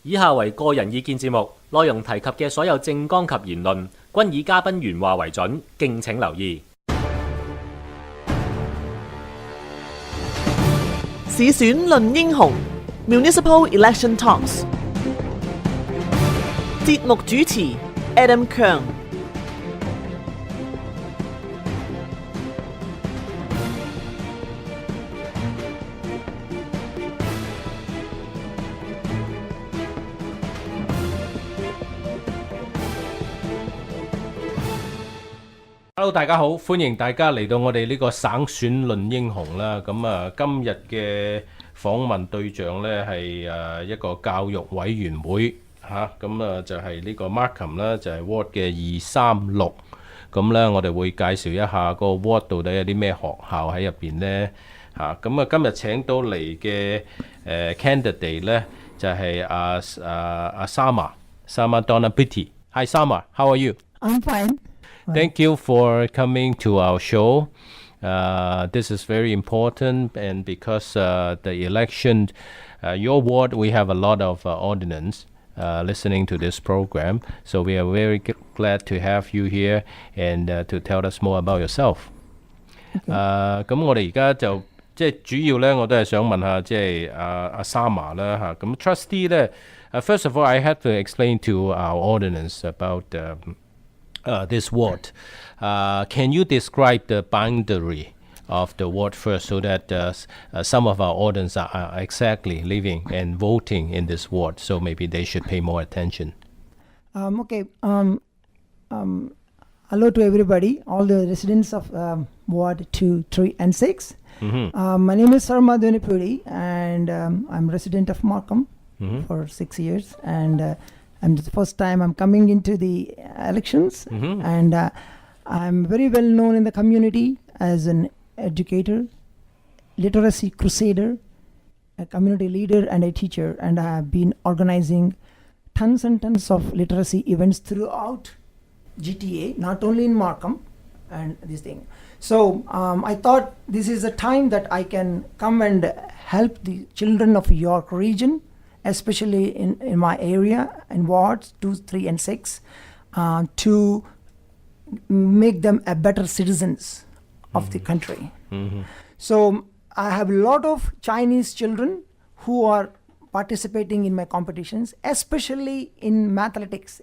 以下為個人意見節目，內容提及嘅所有政綱及言論均以嘉賓原話為準，敬請留意。市選論英雄 Municipal Election Talks 節目主持 Adam Kern。Hello， 大家好，歡迎大家嚟到我哋呢個省選論英雄啦。咁今日嘅訪問對象呢係一個教育委員會嚇，咁就係呢個 Markham 啦，就係 Ward 嘅236。咁呢，我哋會介紹一下個 Ward 到底有啲咩學校喺入邊呢嚇。咁今日請到嚟嘅candidate 呢就係Sarma Donepudi。Hi Sarma，how are you? I'm fine. Thank you for coming to our show. This is very important, and because the election, your ward, we have a lot of audience listening to this program. So we are very glad to have you here and to tell us more about yourself. 咁我哋而家就即係主要咧，我都係想問下即係阿 Sarma 啦嚇。咁 trustee 咧，first of all, I have to explain to our audience about this ward. Can you describe the boundary of the ward first so that some of our audience are exactly living and voting in this ward, so maybe they should pay more attention? Okay. Hello to everybody, all the residents of Ward 2, 3 and 6. My name is Sarma Donepudi, and I'm resident of Markham for 6 years, and and the first time I'm coming into the elections, and I'm very well known in the community as an educator, literacy crusader, a community leader, and a teacher, and I have been organizing tons and tons of literacy events throughout GTA, not only in Markham and this thing. So I thought this is a time that I can come and help the children of York region, especially in my area, in wards 2, 3 and 6, to make them a better citizens of the country. So I have a lot of Chinese children who are participating in my competitions, especially in mathematics.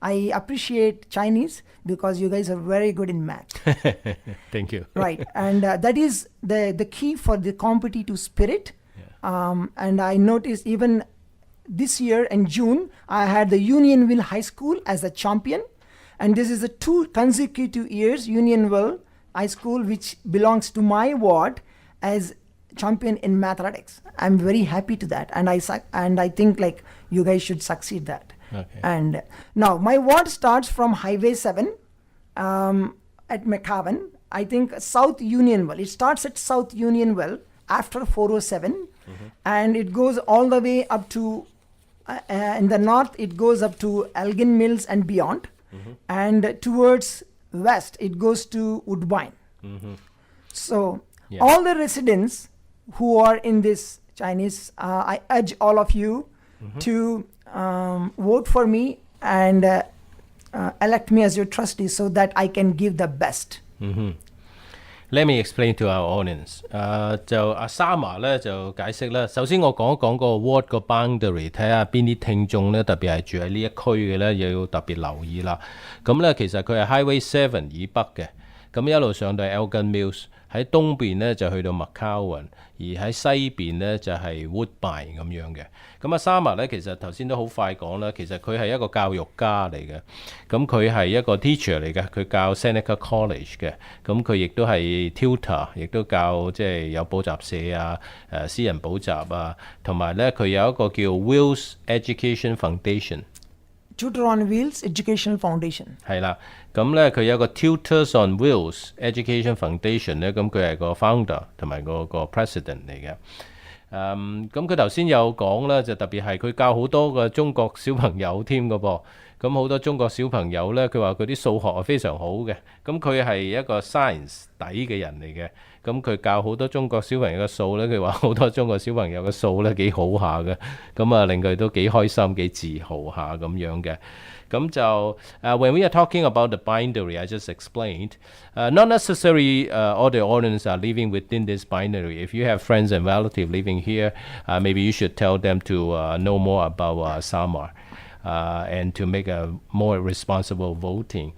I appreciate Chinese because you guys are very good in math. Thank you. Right, and that is the key for the competitive spirit. And I noticed even this year in June, I had the Unionville High School as a champion. And this is the 2 consecutive years Unionville High School, which belongs to my ward, as champion in mathematics. I'm very happy to that. And I think like you guys should succeed that. Okay. And now my ward starts from Highway 7 at McCavan. I think South Unionville. It starts at South Unionville after 407. And it goes all the way up to, in the north, it goes up to Elgin Mills and beyond. And towards west, it goes to Woodbine. So all the residents who are in this Chinese, I urge all of you to vote for me and elect me as your trustee so that I can give the best. Let me explain to our audience. 就阿 Sarma 咧就解釋啦。首先我講一講個 ward 個 boundary， 睇下邊啲聽眾咧，特別係住喺呢一區嘅咧，又要特別留意啦。咁咧其實佢係 Highway 7以北嘅，咁一路上到 Elgin Mills， 喺東邊咧就去到 McCowan， 而喺西邊咧就係 Woodbine 咁樣嘅。咁阿 Sarma 咧其實頭先都好快講啦，其實佢係一個教育家嚟嘅，咁佢係一個 teacher 嚟嘅，佢教 Seneca College 嘅，咁佢亦都係 tutor， 亦都教即係有補習社啊、私人補習啊，同埋咧佢有一個叫 Wills Education Foundation。Tutor on Wheels Educational Foundation 係啦，咁咧佢有一個 Tutors on Wheels Education Foundation 咧，咁佢係個 founder 同埋個 president 嚟嘅。咁佢頭先有講啦，就特別係佢教好多個中國小朋友添嘅噃。咁好多中國小朋友咧，佢話佢啲數學係非常好嘅。咁佢係一個 science 底嘅人嚟嘅。咁佢教好多中國小朋友嘅數咧，佢話好多中國小朋友嘅數咧幾好下嘅，咁啊令佢都幾開心幾自豪下咁樣嘅。咁就when we are talking about the bindery, I just explained, not necessarily all the audience are living within this bindery. If you have friends and relatives living here, maybe you should tell them to know more about Sarma and to make a more responsible voting.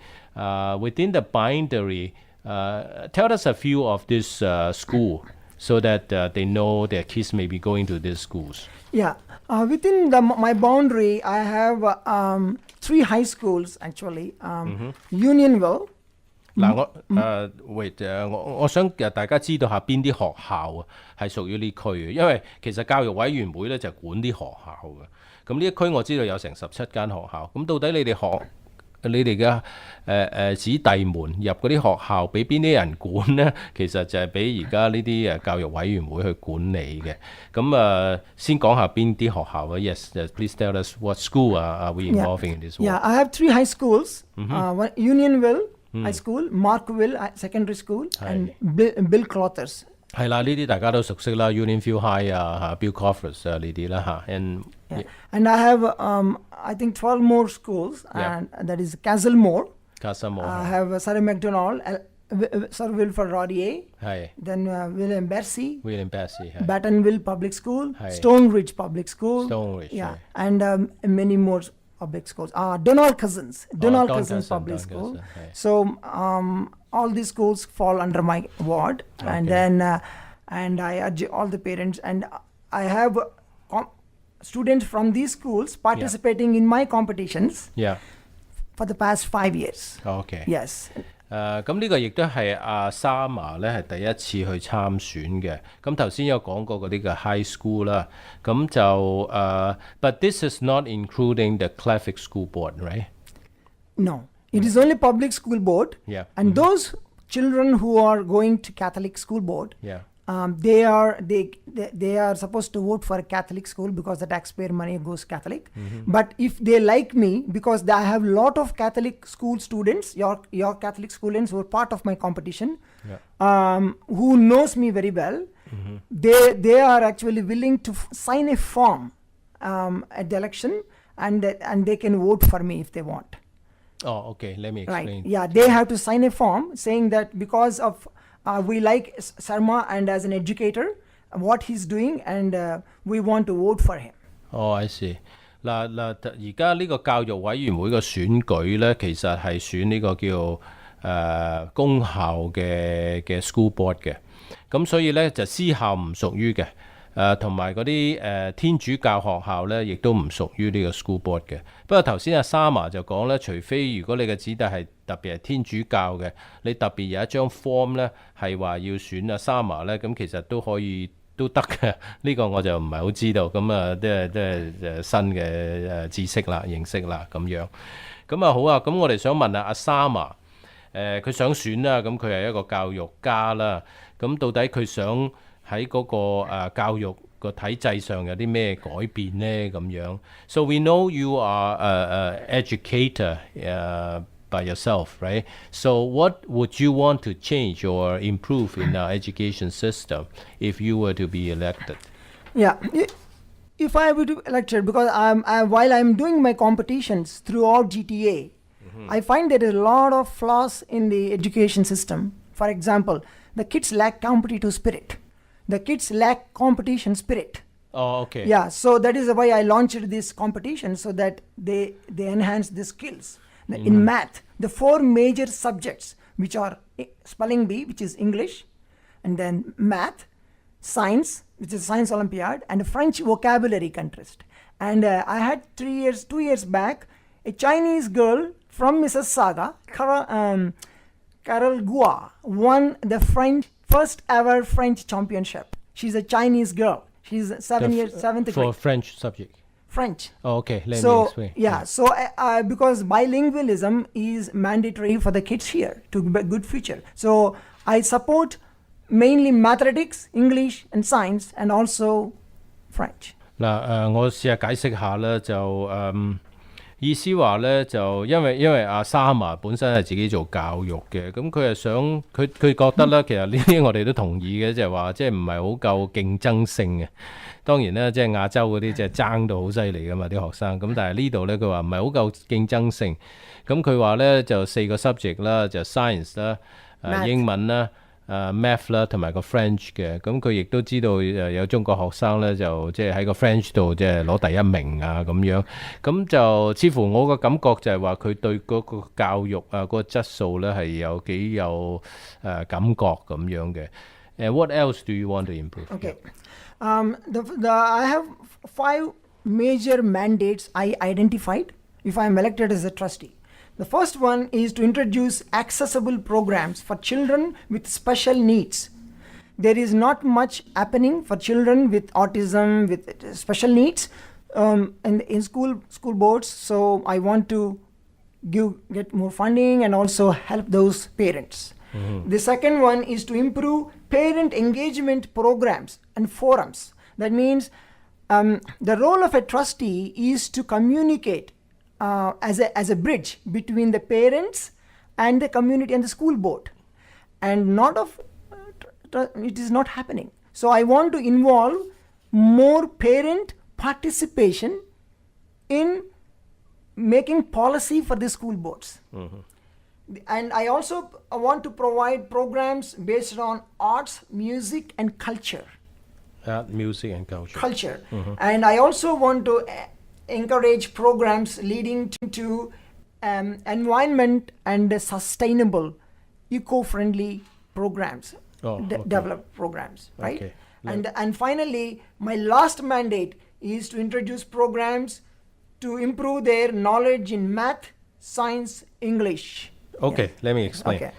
Within the bindery, tell us a few of this school so that they know their kids may be going to these schools. Yeah, within my boundary, I have 3 high schools actually. Unionville. 嗱，我想大家知道下邊啲學校啊係屬於呢區嘅，因為其實教育委員會咧就管啲學校嘅。咁呢一區我知道有成17間學校，咁到底你哋嘅子弟們入嗰啲學校俾邊啲人管呢？其實就係俾而家呢啲教育委員會去管理嘅。咁先講下邊啲學校啊。Yes, please tell us what school are we involving in this one? Yeah, I have 3 high schools. One Unionville High School, Markville Secondary School, and Bill Clothers. 係啦，呢啲大家都熟悉啦 ，Unionville High 啊，Bill Clothers 啊呢啲啦嚇。And I have I think 12 more schools, and that is Castlemore. I have Sarah McDonald, Sir Wilford Rodier, then William Bercy, Battenville Public School, Stone Ridge Public School, and many more public schools. Donald Cousins Public School. So all these schools fall under my ward, and then and I urge all the parents, and I have students from these schools participating in my competitions for the past 5 years. Okay. Yes. 咁呢個亦都係阿 Sarma 咧係第一次去參選嘅。咁頭先有講過嗰啲嘅 high school 啦，咁就but this is not including the Catholic school board, right? No, it is only public school board. Yeah. And those children who are going to Catholic school board, they are supposed to vote for a Catholic school because the taxpayer money goes Catholic. But if they like me, because I have lot of Catholic school students, your Catholic students who are part of my competition, who knows me very well, they are actually willing to sign a form at the election, and they can vote for me if they want. Oh, okay. Let me explain. Right. Yeah, they have to sign a form saying that because of we like Sarma and as an educator, what he's doing, and we want to vote for him. Oh, I see. 嗱，而家呢個教育委員會嘅選舉咧，其實係選呢個叫公校嘅 school board 嘅，咁所以咧就私校唔屬於嘅。同埋嗰啲天主教學校咧，亦都唔屬於呢個 school board 嘅。不過頭先阿 Sarma 就講咧，除非如果你嘅子弟係特別係天主教嘅，你特別有一張 form 咧係話要選阿 Sarma 咧，咁其實都得嘅。呢個我就唔係好知道，咁都係新嘅知識啦、認識啦咁樣。咁好啊，咁我哋想問下阿 Sarma，佢想選啦，咁佢係一個教育家啦，咁到底佢想喺嗰個教育個體制上有啲咩改變呢？咁樣。So we know you are an educator by yourself, right? So what would you want to change or improve in our education system if you were to be elected? Yeah. If I were to be elected, because while I'm doing my competitions throughout GTA, I find there is a lot of flaws in the education system. For example, the kids lack competitive spirit. The kids lack competition spirit. Oh, okay. Yeah, so that is why I launched this competition, so that they enhance the skills. In math, the 4 major subjects, which are spelling bee, which is English, and then math, science, which is science Olympiad, and French vocabulary contest. And I had 2 years back, a Chinese girl from Mississauga, Carol Gua, won the first ever French championship. She's a Chinese girl. She's 7th grade. For French subject? French. Oh, okay. Let me explain. Yeah, so because bilingualism is mandatory for the kids here to be a good future. So I support mainly mathematics, English, and science, and also French. 嗱，我試下解釋下啦，就意思話咧就因為阿 Sarma 本身係自己做教育嘅，咁佢係想佢覺得咧，其實呢啲我哋都同意嘅，就係話即係唔係好夠競爭性嘅。當然咧，即係亞洲嗰啲即係爭到好犀利噶嘛啲學生，咁但係呢度咧佢話唔係好夠競爭性。咁佢話咧就4個 subject 啦，就 science 啦、英文啦、math 啦同埋個 French 嘅。咁佢亦都知道有中國學生咧就即係喺個 French 度即係攞第一名啊咁樣。咁就似乎我個感覺就係話佢對嗰個教育啊嗰個質素咧係有幾有感覺咁樣嘅。What else do you want to improve? Okay. I have 5 major mandates I identified if I am elected as a trustee. The first one is to introduce accessible programs for children with special needs. There is not much happening for children with autism, with special needs in school boards. So I want to get more funding and also help those parents. The second one is to improve parent engagement programs and forums. That means the role of a trustee is to communicate as a bridge between the parents and the community and the school board, and it is not happening. So I want to involve more parent participation in making policy for the school boards. And I also want to provide programs based on arts, music and culture. Music and culture. And I also want to encourage programs leading to environment and sustainable, eco-friendly programs, develop programs, right? Okay. And finally, my last mandate is to introduce programs to improve their knowledge in math, science, English. Okay, let me explain. Okay.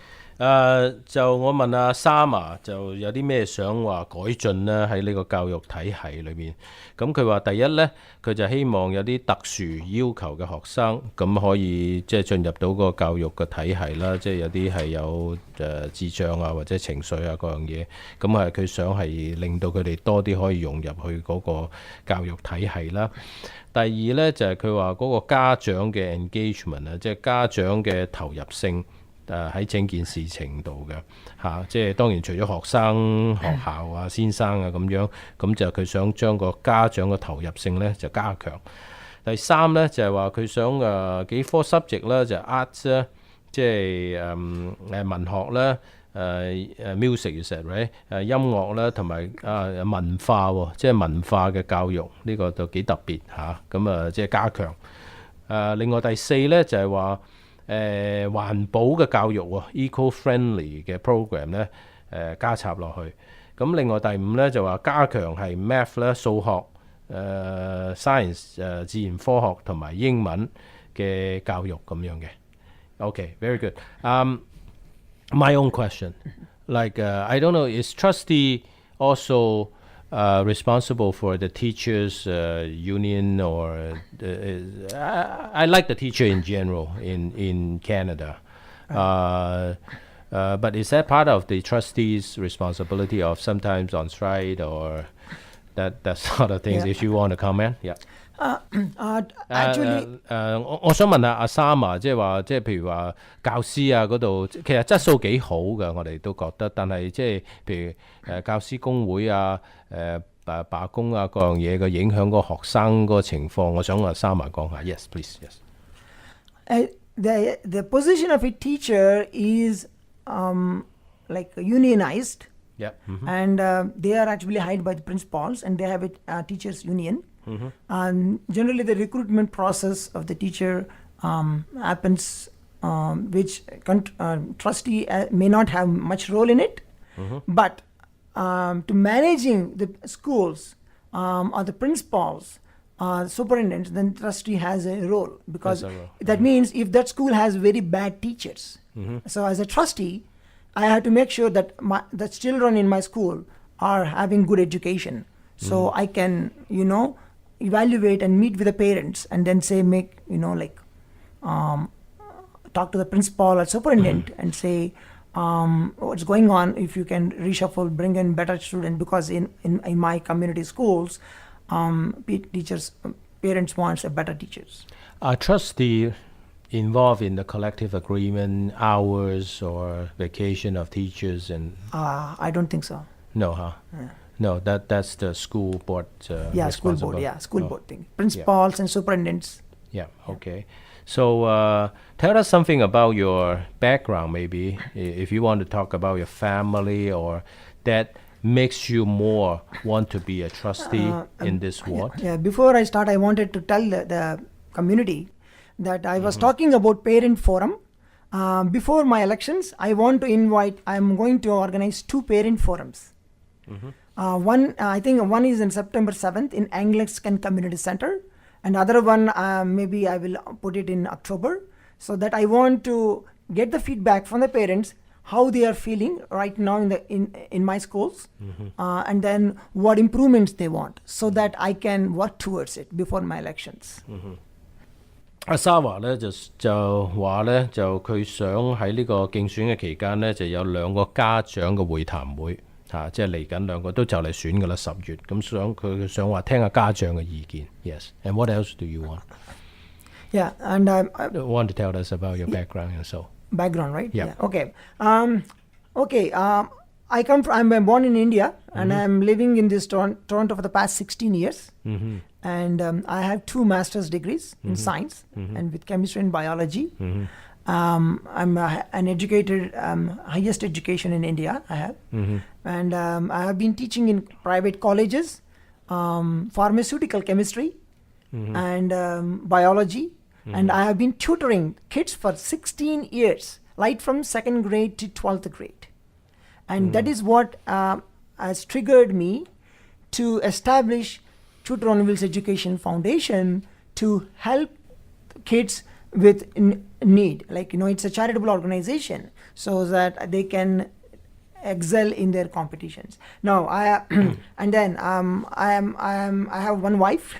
就我問阿 Sarma 就有啲咩想話改進呢喺呢個教育體系裏面。咁佢話第一呢，佢就希望有啲特殊要求嘅學生咁可以即係進入到個教育嘅體系啦，即係有啲係有智障啊或者情緒啊各樣嘢。咁佢想係令到佢哋多啲可以融入去嗰個教育體系啦。第二呢，就係佢話嗰個家長嘅 engagement 啊，即係家長嘅投入性。喺整件事情度嘅即係當然除咗學生、學校啊、先生啊咁樣，咁就佢想將個家長嘅投入性咧就加強。第三咧就係話佢想幾科 subject 咧就 arts 咧，即係文學咧music you said right 音樂咧同埋文化喎，即係文化嘅教育呢個就幾特別咁即係加強。另外第四咧就係話。環保嘅教育喎 ，eco-friendly 嘅 program 咧，加插落去。咁另外第五咧就話加強係 math 咧數學，science 自然科學同埋英文嘅教育咁樣嘅。Okay, very good. My own question, like I don't know, is trustee also responsible for the teachers union or I like the teacher in general in Canada, but is that part of the trustees' responsibility of sometimes on strike or that sort of things? If you want to comment, yeah. Actually, 我想問下阿 Sarma， 即係話即係譬如話教師啊嗰度，其實質素幾好嘅，我哋都覺得。但係即係譬如教師工會啊、罷工啊各樣嘢嘅影響個學生個情況，我想阿 Sarma 講下。Yes, please. Yes. The position of a teacher is like unionized. Yeah. And they are actually hired by the principals, and they have a teachers union. And generally the recruitment process of the teacher happens which trustee may not have much role in it, but to managing the schools or the principals superintendents, then trustee has a role, because that means if that school has very bad teachers, so as a trustee I have to make sure that the children in my school are having good education, so I can evaluate and meet with the parents and then say talk to the principal or superintendent and say what's going on, if you can reshuffle, bring in better students, because in my community schools teachers parents wants a better teachers. Are trustee involved in the collective agreement hours or vacation of teachers and I don't think so. no, huh? No, that's the school board. Yeah, school board. responsible. Yeah, school Oh, board thing. Principals and superintendents. Yeah. Okay. So tell us something about your background, maybe if you want to talk about your family or that makes you more want to be a trustee in this ward. Yeah, before I start, I wanted to tell the community that I was talking about parent forum. Before my elections, I'm going to organize 2 parent forums. I think one is in September 7th in Anglican Community Center, and other one maybe I will put it in October, so that I want to get the feedback from the parents how they are feeling right now in my schools, and then what improvements they want, so that I can work towards it before my elections. 阿沙華咧就話咧就佢想喺呢個競選嘅期間咧就有2個家長嘅會談會即係嚟緊2個都就嚟選㗎啦10月，咁佢想話聽下家長嘅意見。Yes, and what else do you want? Yeah, and I want to tell us about your background and so. Background, right? Yeah. Okay. I'm born in India, and I'm living in this Toronto for the past 16 years. And I have 2 master's degrees in science and with chemistry and biology. I'm an educated, highest education in India I have. And I have been teaching in private colleges, pharmaceutical chemistry and biology. And I have been tutoring kids for 16 years, right from 2nd grade to 12th grade. And that is what has triggered me to establish Tutor on Wheels Education Foundation to help kids with need. Like, it's a charitable organization so that they can excel in their competitions. Now, I have one wife.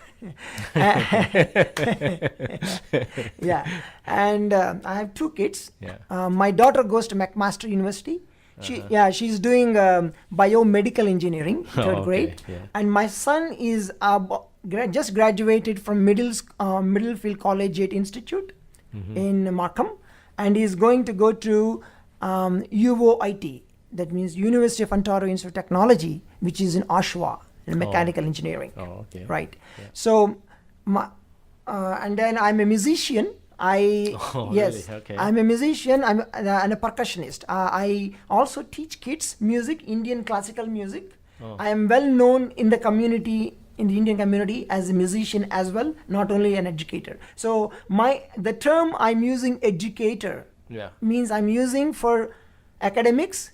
Yeah, and I have 2 kids. My daughter goes to McMaster University. She's doing biomedical engineering, 3rd grade. And my son is just graduated from Middlefield Collegiate Institute in Markham, and he's going to go to UOIT, that means University of Ontario Institute of Technology, which is in Oshawa, in mechanical engineering. Right. So, and then I'm a musician. Yes, really? Okay. I'm a musician. I'm and a percussionist. I also teach kids music, Indian classical music. I am well known in the community, in the Indian community, as a musician as well, not only an educator. So the term I'm using, educator, means I'm using for academics,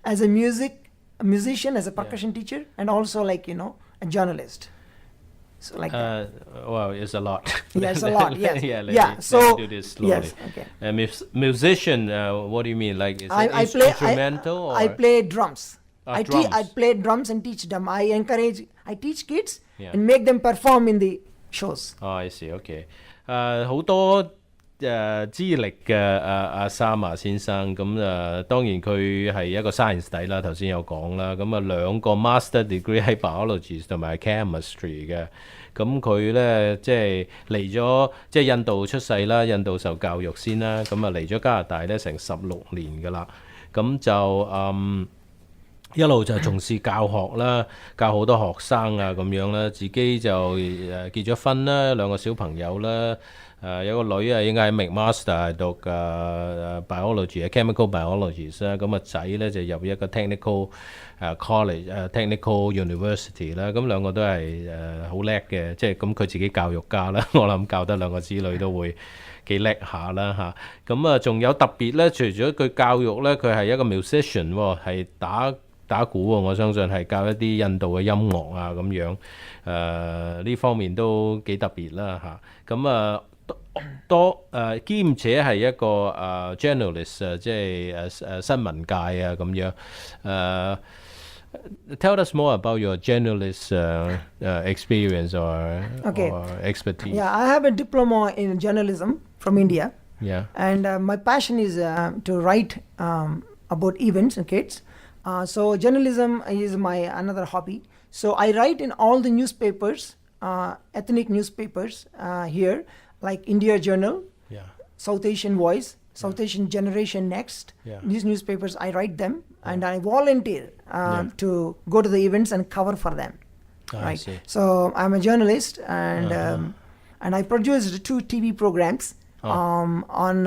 as a musician, as a percussion teacher, and also a journalist. So well, it's a lot. Yeah, it's a lot. Yes. Let me do this slowly. Yes. Okay. Musician. What do you mean? Like is I it play instrumental? I play drums. Drums. I play drums and teach them. I teach kids and make them perform in the shows. Oh, I see. Okay. 好多資歷嘅阿 Sarma 先生，咁當然佢係一個 science 底啦，頭先有講啦，咁2個 master degree 喺 biology 同埋 chemistry 嘅，咁佢咧即係嚟咗即係印度出世啦，印度受教育先啦，咁嚟咗加拿大咧成16年㗎啦，咁就一路就從事教學啦，教好多學生啊咁樣啦，自己就結咗婚啦，2個小朋友啦。有個女應該喺 McMaster 讀biology chemical biology 啦，咁仔咧就入一個 technical college、technical university 啦，咁2個都係好叻嘅，即係咁佢自己教育家啦，我諗教得2個子女都會幾叻下啦嚇。咁仲有特別咧，除咗佢教育咧，佢係一個 musician 喎，係打鼓喎，我相信係教一啲印度嘅音樂啊咁樣，呢方面都幾特別啦嚇。咁兼且係一個journalist 即係新聞界啊咁樣。Tell us more about your journalist experience or expertise. Yeah, I have a diploma in journalism from India. Yeah. And my passion is to write about events and kids. So journalism is my another hobby. So I write in all the newspapers ethnic newspapers here, like India Journal, Yeah. South Asian Voice, South Asian Generation Next. Yeah. These newspapers, I write them and I volunteer to go to the events and cover for them. I Right. see. So I'm a journalist, and I produced 2 TV programs on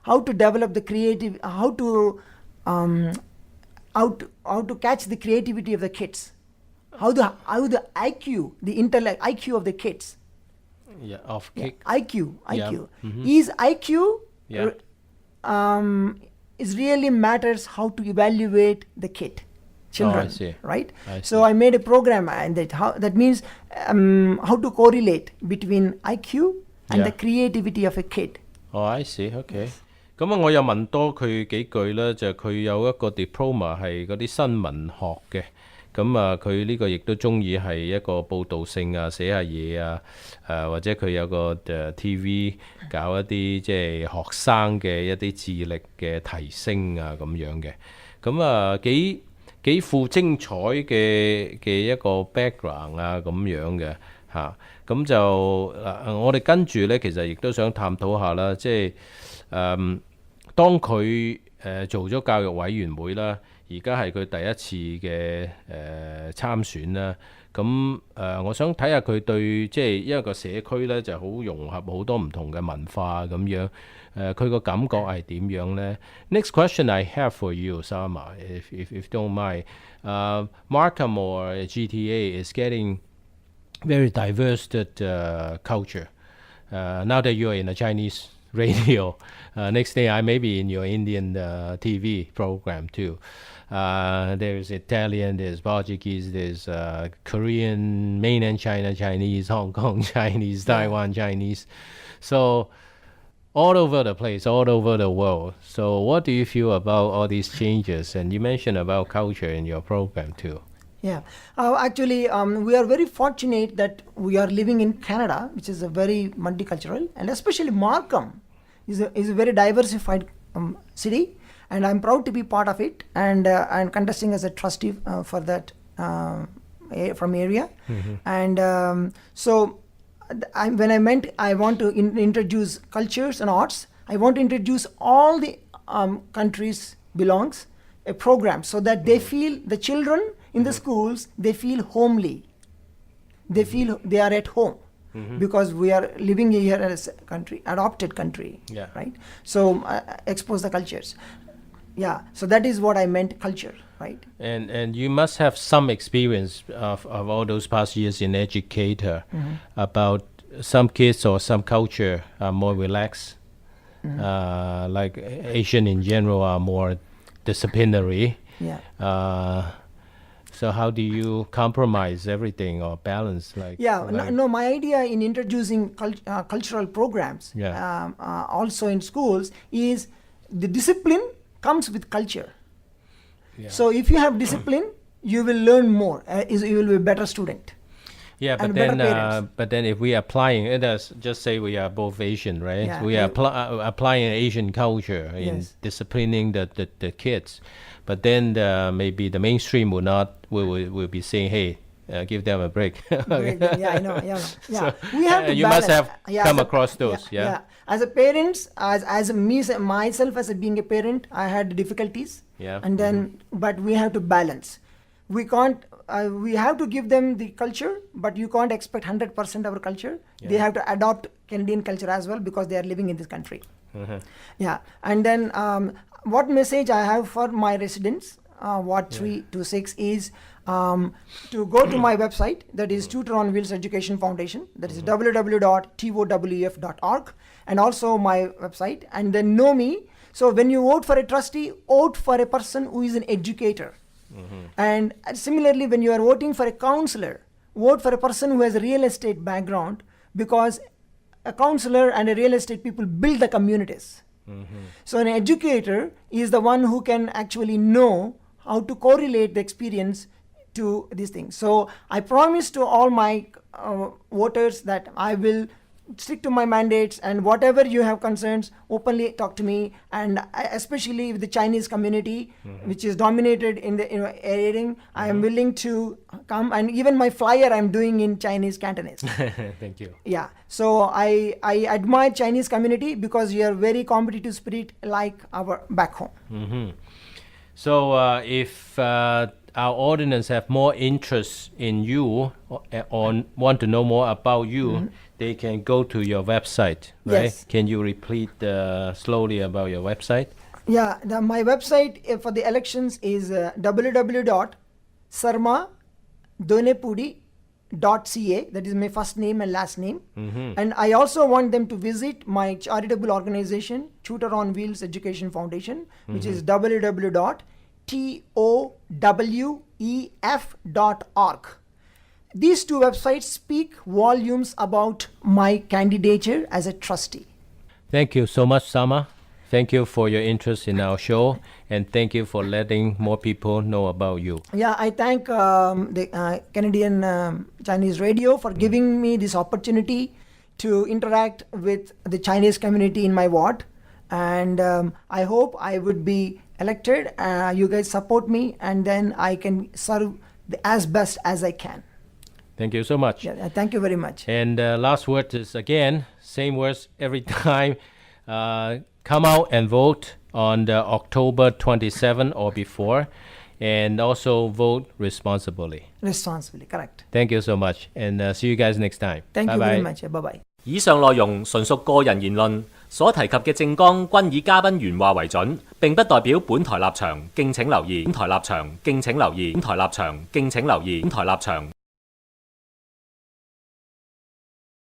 how to develop the creative, how to catch the creativity of the kids, how the IQ, the intellect IQ of the kids. Yeah. Off kick. IQ. Yeah. Is IQ Yeah. is really matters how to evaluate the kid, children. I see. Right. I So see. I made a program, and that means how to correlate between IQ and Yeah. the creativity of a kid. Oh, I see. Okay. 咁啊，我又問多佢幾句啦，就佢有一個 diploma 係嗰啲新聞學嘅，咁啊，佢呢個亦都中意係一個報導性啊，寫下嘢啊，或者佢有個TV 搞一啲即係學生嘅一啲智力嘅提升啊咁樣嘅，咁啊幾富精彩嘅一個 background 啊咁樣嘅嚇，咁就我哋跟住呢，其實亦都想探討下啦，即係當佢做咗教育委員會啦，而家係佢第一次嘅參選啦。咁我想睇下佢對即係因為個社區呢就好融合好多唔同嘅文化咁樣，佢個感覺係點樣呢？ Next question I have for you, Sarma, if don't mind. Markham or GTA is getting very diverse culture. Now that you are in a Chinese radio, next day I may be in your Indian TV program too. There's Italian, there's Portuguese, there's Korean, mainland China Chinese, Hong Kong Chinese, Taiwan Chinese. So all over the place, all over the world. So what do you feel about all these changes? And you mentioned about culture in your program too. Yeah, actually, we are very fortunate that we are living in Canada, which is a very multicultural, and especially Markham is a very diversified city, and I'm proud to be part of it, and contesting as a trustee for that from area, and so when I meant I want to introduce cultures and arts, I want to introduce all the countries belongs a program so that they feel, the children in the schools, they feel homely. They feel they are at home because we are living here as a country, adopted country, Yeah. right? So expose the cultures. Yeah, so that is what I meant, culture, right? And you must have some experience of all those past years in educator about some kids or some culture are more relaxed, like Asian in general are more disciplinary. Yeah. So how do you compromise everything or balance? No, my idea in introducing cultural programs also in schools is the discipline comes with culture. Yeah. So if you have discipline, you will learn more. You will be a better student. Yeah, and better parents. But then if we are applying it as, just say we are both Asian, right? Yeah, We are applying Asian culture in Yes. disciplining the kids, but then maybe the mainstream will be saying, hey, give them a break. Yeah, I know. Yeah. So, we have to you must balance. have come across those, yeah? As a parents, as myself as being a parent, I had difficulties. Yeah. And then, but we have to balance. We can't. We have to give them the culture, but you can't expect 100% our culture. They have to adopt Canadian culture as well because they are living in this country. Yeah, and then what message I have for my residents, Ward 3 to 6 is to go to my website, that is Tutor on Wheels Education Foundation, that is www.towf.org, and also my website, and then know me. So when you vote for a trustee, vote for a person who is an educator. And similarly, when you are voting for a counselor, vote for a person who has a real estate background, because a counselor and a real estate people build the communities. So an educator is the one who can actually know how to correlate the experience to these things. So I promise to all my voters that I will stick to my mandates, and whatever you have concerns, openly talk to me. And especially with the Chinese community, which is dominated in the airing, I am willing to come. And even my flyer I'm doing in Chinese Cantonese. Thank you. Yeah, so I admire Chinese community because you are very competitive spirit like our back home. So if our audience have more interest in you or want to know more about you, they can go to your website, right? Yes. Can you repeat slowly about your website? Yeah, my website for the elections is www.sarma.donepudi.ca. That is my first name and last name. And I also want them to visit my charitable organization, Tutor on Wheels Education Foundation, which is www.towef.org. These two websites speak volumes about my candidature as a trustee. Thank you so much, Sarma. Thank you for your interest in our show, and thank you for letting more people know about you. Yeah, I thank the Canadian Chinese radio for giving me this opportunity to interact with the Chinese community in my ward. And I hope I would be elected. You guys support me, and then I can serve as best as I can. Thank you so much. Yeah, thank you very much. And last word is again, same words every time. Come out and vote on the October 27 or before, and also vote responsibly. Responsibly, correct. Thank you so much, and see you guys next time. Thank you Bye-bye. very much. Bye-bye. 以上內容純屬個人言論，所提及嘅政綱均以嘉賓原話為準，並不代表本台立場，敬請留意。本台立場，敬請留意。本台立場，敬請留意。本台立場。